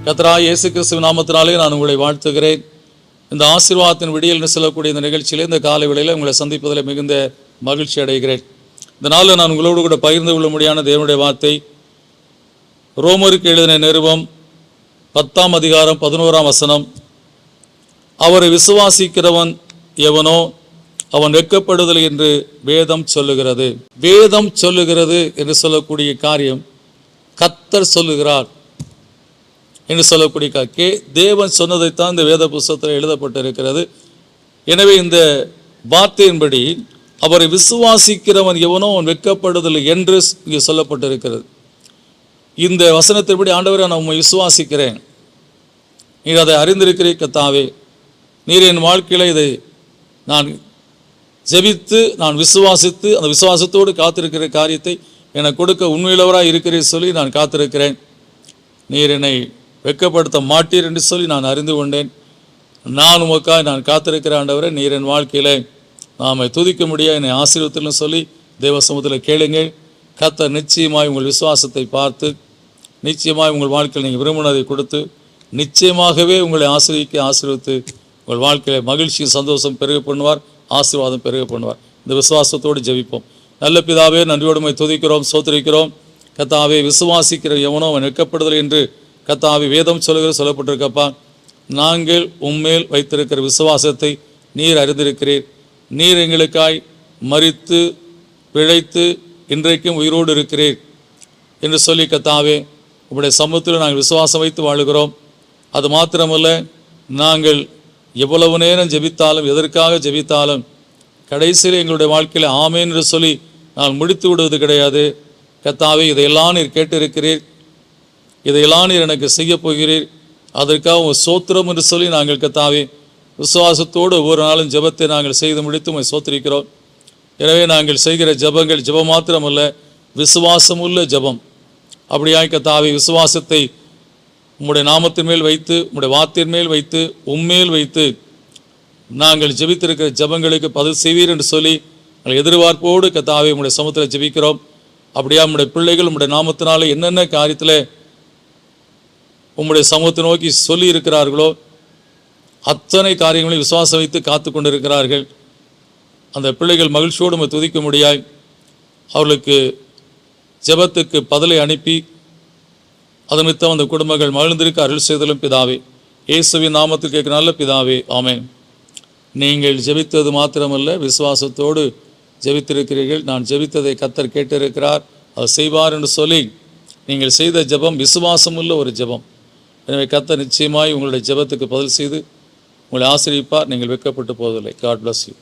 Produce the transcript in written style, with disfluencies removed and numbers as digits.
கர்த்தராகிய இயேசு கிறிஸ்துவின் நாமத்தினாலே நான் உங்களை வாழ்த்துகிறேன். இந்த ஆசீர்வாதத்தின் விடியல் என்று சொல்லக்கூடிய இந்த நிகழ்ச்சியிலே இந்த காலை வேளையில் உங்களை சந்திப்பதில் மிகுந்த மகிழ்ச்சி அடைகிறேன். இந்த நாளில் நான் உங்களோடு கூட பகிர்ந்து கொள்ளும்படியான தேவனுடைய வார்த்தை ரோமருக்கு எழுதின நிருபம் 10ஆம் அதிகாரம் 11ஆம் வசனம். அவரை விசுவாசிக்கிறவன் எவனோ அவன் வெட்கப்படுதல் என்று வேதம் சொல்லுகிறது. வேதம் சொல்லுகிறது என்று சொல்லக்கூடிய காரியம் கர்த்தர் சொல்லுகிறார் என்று சொல்லக்கூடிய தேவன் சொன்னதைத்தான் இந்த வேத புஸ்தகத்தில் எழுதப்பட்டிருக்கிறது. எனவே இந்த வார்த்தையின்படி அவரை விசுவாசிக்கிறவன் எவனோ அவன் வெட்கப்படுதல் என்று இங்கே சொல்லப்பட்டிருக்கிறது. இந்த வசனத்தின்படி ஆண்டவரை நான் உம்மை விசுவாசிக்கிறேன், நீர் அதை அறிந்திருக்கிறீர் கர்த்தாவே, நீர் என் வாழ்க்கையில் இதை நான் ஜெபித்து நான் விசுவாசித்து அந்த விசுவாசத்தோடு காத்திருக்கிற காரியத்தை எனக்கு கொடுக்க உண்மையுள்ளவராக இருக்கிறீர் சொல்லி நான் காத்திருக்கிறேன். நீர் என்னை வெட்கப்படுத்த மாட்டீர் என்று சொல்லி நான் அறிந்து கொண்டேன். நான் உமக்காக நான் காத்திருக்கிற ஆண்டவரை, நீர் என் வாழ்க்கையில் நாம் துதிக்க முடியாது என்னை ஆசீர்வதின்னு சொல்லி தேவ சமூகத்தில் கேளுங்கள். கர்த்தர் நிச்சயமாய் உங்கள் விசுவாசத்தை பார்த்து நிச்சயமாய் உங்கள் வாழ்க்கையில் நீங்கள் விரும்பினதை கொடுத்து நிச்சயமாகவே உங்களை ஆசீர்வதித்து உங்கள் வாழ்க்கையில் மகிழ்ச்சி சந்தோஷம் பெருக பண்ணுவார், ஆசீர்வாதம் பெருக பண்ணுவார். இந்த விசுவாசத்தோடு ஜெபிப்போம். நல்ல பிதாவே, நன்றியோடுமை துதிக்கிறோம், சோத்திரிக்கிறோம். கர்த்தாவே, விசுவாசிக்கிற எவனோ அவன் வெட்கப்படுதல் என்று கர்த்தாவே வேதம் சொல்லப்பட்டிருக்கப்பா. நாங்கள் உம்மேல் வைத்திருக்கிற விசுவாசத்தை நீர் அறிந்திருக்கிறீர். நீர் எங்களுக்காய் மரித்து பிழைத்து இன்றைக்கும் உயிரோடு இருக்கிறீர் என்று சொல்லி கர்த்தாவே உம்முடைய சமூகத்தில் நாங்கள் விசுவாசம் வைத்து வாழுகிறோம். அது மாத்திரமல்ல, நாங்கள் எவ்வளவு நேரம் ஜெபித்தாலும் எதற்காக ஜெபித்தாலும் கடைசியில் எங்களுடைய வாழ்க்கையில் ஆமேன் என்று சொல்லி நான் முடித்து விடுவது கிடையாது. கர்த்தாவே, இதையெல்லாம் நீர் கேட்டிருக்கிறீர், இதையெல்லாம் நீர் எனக்கு செய்ய போகிறீர், அதற்காக உங்கள் சோத்திரம் என்று சொல்லி நாங்கள் கர்த்தாவே விசுவாசத்தோடு ஒவ்வொரு நாளும் ஜெபத்தை நாங்கள் செய்து முடித்து உங்களை சோத்திரிக்கிறோம். எனவே நாங்கள் செய்கிற ஜெபங்கள் ஜெபம் மாத்திரமல்ல, விசுவாசமுள்ள ஜெபம். அப்படியாய் கர்த்தாவே, விசுவாசத்தை உம்முடைய நாமத்தின் மேல் வைத்து உம்முடைய வார்த்தையின் மேல் வைத்து உம்மேல் வைத்து நாங்கள் ஜெபித்திருக்கிற ஜெபங்களுக்கு பதில் செய்வீர் என்று சொல்லி நாங்கள் எதிர்பார்ப்போடு கர்த்தாவே உம்முடைய சமூகத்தில் ஜெபிக்கிறோம். அப்படியா உம்முடைய பிள்ளைகள் உம்முடைய நாமத்தினால என்னென்ன காரியத்தில் உம்முடைய சமூகத்தை நோக்கி சொல்லி இருக்கிறார்களோ அத்தனை காரியங்களையும் விசுவாசம் வைத்து காத்து கொண்டிருக்கிறார்கள். அந்த பிள்ளைகள் மகிழ்ச்சியோடு நம்ம துதிக்க முடியாய் அவர்களுக்கு ஜெபத்துக்கு பதிலை அனுப்பி அதன் மித்தம் அந்த குடும்பங்கள் மகிழ்ந்திருக்க அருள் செய்தலும் பிதாவே, இயேசுவின் நாமத்தில் கேட்க நல்ல பிதாவே, ஆமென். நீங்கள் ஜெபித்தது மாத்திரமல்ல, விசுவாசத்தோடு ஜெபித்திருக்கிறீர்கள். நான் ஜெபித்ததை கர்த்தர் கேட்டிருக்கிறார், அவர் செய்வார் என்று சொல்லி நீங்கள் செய்த ஜெபம் விசுவாசமுள்ள ஒரு ஜெபம். எனவே கர்த்தர் நிச்சயமாய் உங்களுடைய ஜெபத்துக்கு பதில் செய்து உங்களை ஆசீர்வதிப்பார். நீங்கள் வெட்கப்பட்டு போவதில்லை. God bless you.